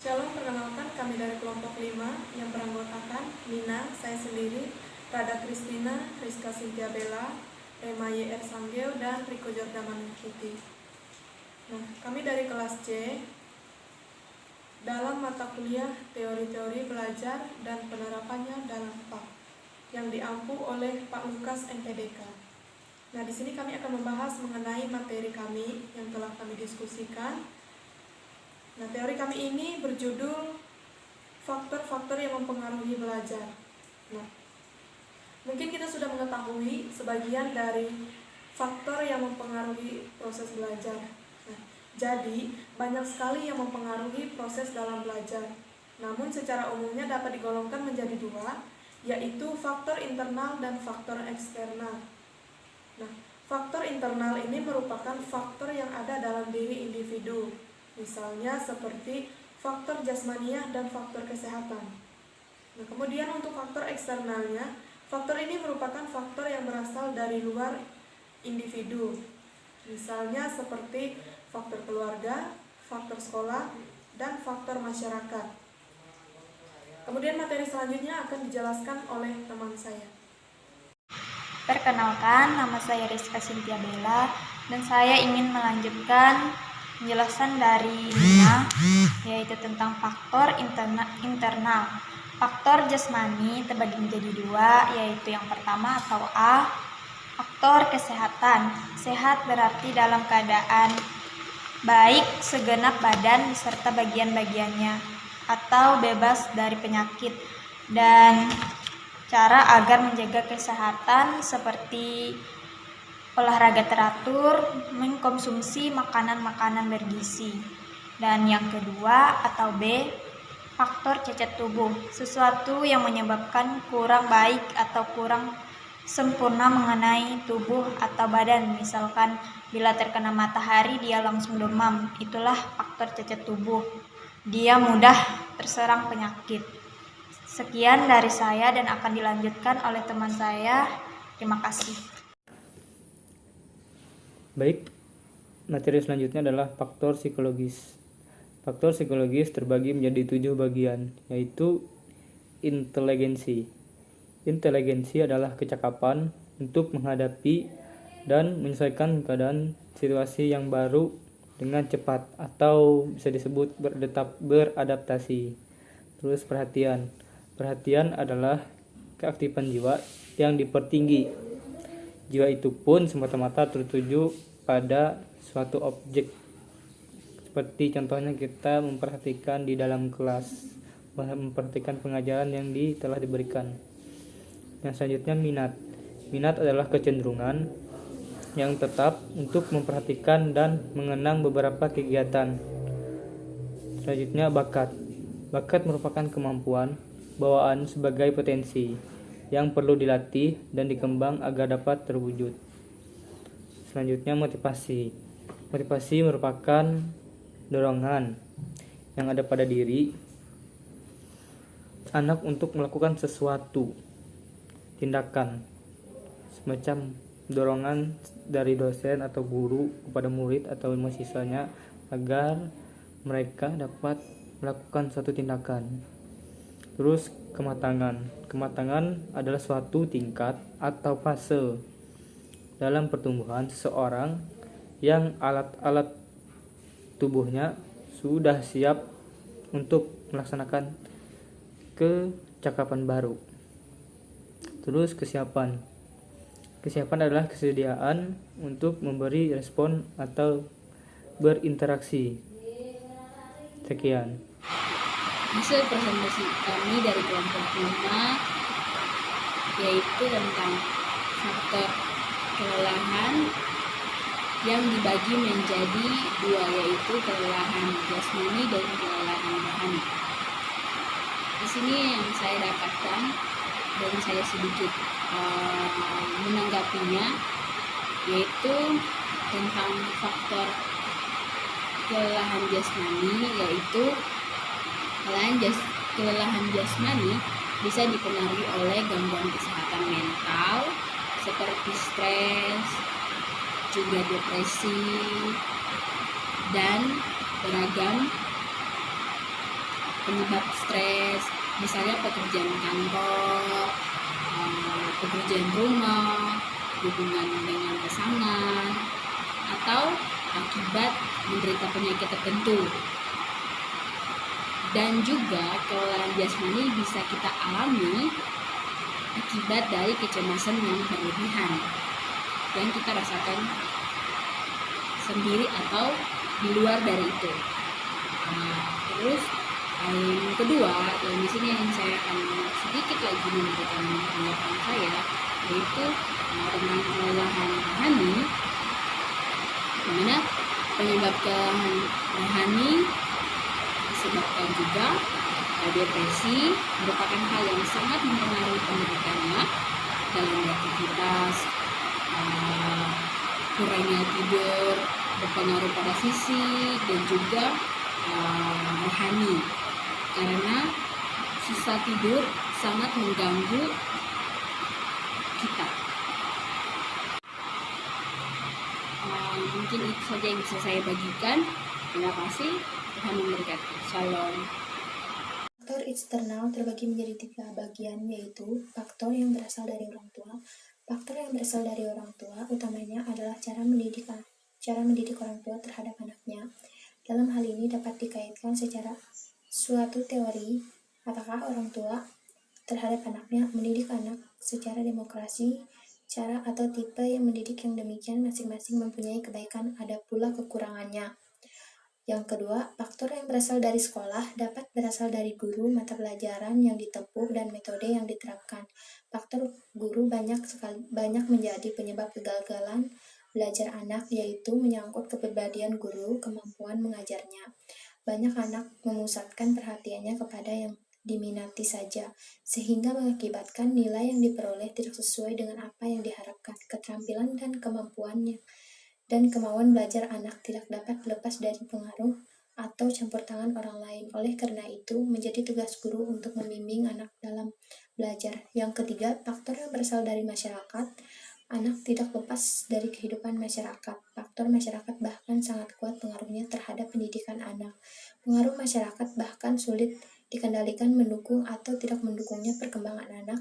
Shalom, perkenalkan kami dari kelompok 5 yang beranggotakan Nina, saya sendiri, Rada Kristina, Rizka Cynthia Bella, Rema Y.R. Sanggeo, dan Riko Jordaman Kitty. Nah, kami dari kelas C dalam mata kuliah teori-teori belajar dan penerapannya dalam PAK yang diampu oleh Pak Lukas MPDK. Nah, di sini kami akan membahas mengenai materi kami yang telah kami diskusikan. Nah, teori kami ini berjudul faktor-faktor yang mempengaruhi belajar. Nah, mungkin kita sudah mengetahui sebagian dari faktor yang mempengaruhi proses belajar. Nah, jadi banyak sekali yang mempengaruhi proses dalam belajar. Namun secara umumnya dapat digolongkan menjadi dua, yaitu faktor internal dan faktor eksternal. Nah, faktor internal ini merupakan faktor yang ada dalam diri individu. Misalnya seperti faktor jasmaniah dan faktor kesehatan. Nah, kemudian untuk faktor eksternalnya, faktor ini merupakan faktor yang berasal dari luar individu. Misalnya seperti faktor keluarga, faktor sekolah, dan faktor masyarakat. Kemudian materi selanjutnya akan dijelaskan oleh teman saya. Perkenalkan, nama saya Rizka Cynthia Bella dan saya ingin melanjutkan penjelasan dari Nina, yaitu tentang faktor internal. Faktor jasmani terbagi menjadi dua, yaitu yang pertama atau A, faktor kesehatan. Sehat berarti dalam keadaan baik segenap badan beserta bagian-bagiannya, atau bebas dari penyakit. Dan cara agar menjaga kesehatan seperti olahraga teratur, mengkonsumsi makanan-makanan bergizi. Dan yang kedua atau B, faktor cacat tubuh, sesuatu yang menyebabkan kurang baik atau kurang sempurna mengenai tubuh atau badan. Misalkan bila terkena matahari dia langsung demam, itulah faktor cacat tubuh. Dia mudah terserang penyakit. Sekian dari saya dan akan dilanjutkan oleh teman saya. Terima kasih. Baik, materi selanjutnya adalah faktor psikologis. Faktor psikologis terbagi menjadi 7 bagian, yaitu inteligensi. Inteligensi adalah kecakapan untuk menghadapi dan menyesuaikan keadaan situasi yang baru dengan cepat atau bisa disebut beradaptasi. Terus perhatian. Perhatian adalah keaktifan jiwa yang dipertinggi. Jiwa itu pun semata-mata tertuju pada suatu objek. Seperti contohnya kita memperhatikan di dalam kelas, memperhatikan pengajaran yang telah diberikan. Yang selanjutnya minat. Minat adalah kecenderungan yang tetap untuk memperhatikan dan mengenang beberapa kegiatan. Selanjutnya bakat. Bakat merupakan kemampuan bawaan sebagai potensi yang perlu dilatih dan dikembang agar dapat terwujud. Selanjutnya motivasi. Motivasi merupakan dorongan yang ada pada diri anak untuk melakukan sesuatu tindakan, semacam dorongan dari dosen atau guru kepada murid atau mahasiswanya agar mereka dapat melakukan suatu tindakan. Terus kematangan. Kematangan adalah suatu tingkat atau fase dalam pertumbuhan seseorang yang alat-alat tubuhnya sudah siap untuk melaksanakan kecakapan baru. Terus kesiapan. Kesiapan adalah kesediaan untuk memberi respon atau berinteraksi. Sekian. Hasil presentasi kami dari kelompok 5 yaitu tentang faktor kelelahan yang dibagi menjadi dua, yaitu kelelahan jasmani dan kelelahan rohani. Di sini yang saya dapatkan dan saya sedikit menanggapinya, yaitu tentang faktor kelelahan jasmani, yaitu kelelahan jasmani bisa dipengaruhi oleh gangguan kesehatan mental seperti stres, juga depresi, dan beragam penyebab stres, misalnya pekerjaan kantor, pekerjaan rumah, hubungan dengan pasangan, atau akibat menderita penyakit tertentu. Dan juga kelelahan jasmani bisa kita alami akibat dari kecemasan yang berlebihan yang kita rasakan sendiri atau di luar dari itu. Terus yang kedua, yang di sini yang saya akan sedikit lagi memberikan pendapat saya, yaitu tentang kelelahan rohani, di mana penyebab kelelahan rohani disebabkan juga depresi, merupakan hal yang sangat mempengaruhi pendidikannya dalam beraktivitas, kurangnya tidur, berpengaruh pada fisik dan juga rohani, karena susah tidur sangat mengganggu kita. Mungkin itu saja yang bisa saya bagikan. Terima kasih. Tuhan memberkati. Shalom. Faktor eksternal terbagi menjadi 3 bagian, yaitu faktor yang berasal dari orang tua. Faktor yang berasal dari orang tua utamanya adalah cara mendidik orang tua terhadap anaknya. Dalam hal ini dapat dikaitkan secara suatu teori apakah orang tua terhadap anaknya mendidik anak secara demokrasi, cara atau tipe yang mendidik yang demikian masing-masing mempunyai kebaikan, ada pula kekurangannya. Yang kedua, faktor yang berasal dari sekolah dapat berasal dari guru, mata pelajaran yang ditempuh, dan metode yang diterapkan. Faktor guru banyak menjadi penyebab kegagalan belajar anak, yaitu menyangkut kepribadian guru, kemampuan mengajarnya. Banyak anak memusatkan perhatiannya kepada yang diminati saja, sehingga mengakibatkan nilai yang diperoleh tidak sesuai dengan apa yang diharapkan. Keterampilan dan kemampuannya dan kemauan belajar anak tidak dapat lepas dari pengaruh atau campur tangan orang lain. Oleh karena itu, menjadi tugas guru untuk membimbing anak dalam belajar. Yang ketiga, faktor yang berasal dari masyarakat. Anak tidak lepas dari kehidupan masyarakat. Faktor masyarakat bahkan sangat kuat pengaruhnya terhadap pendidikan anak. Pengaruh masyarakat bahkan sulit dikendalikan, mendukung atau tidak mendukungnya perkembangan anak.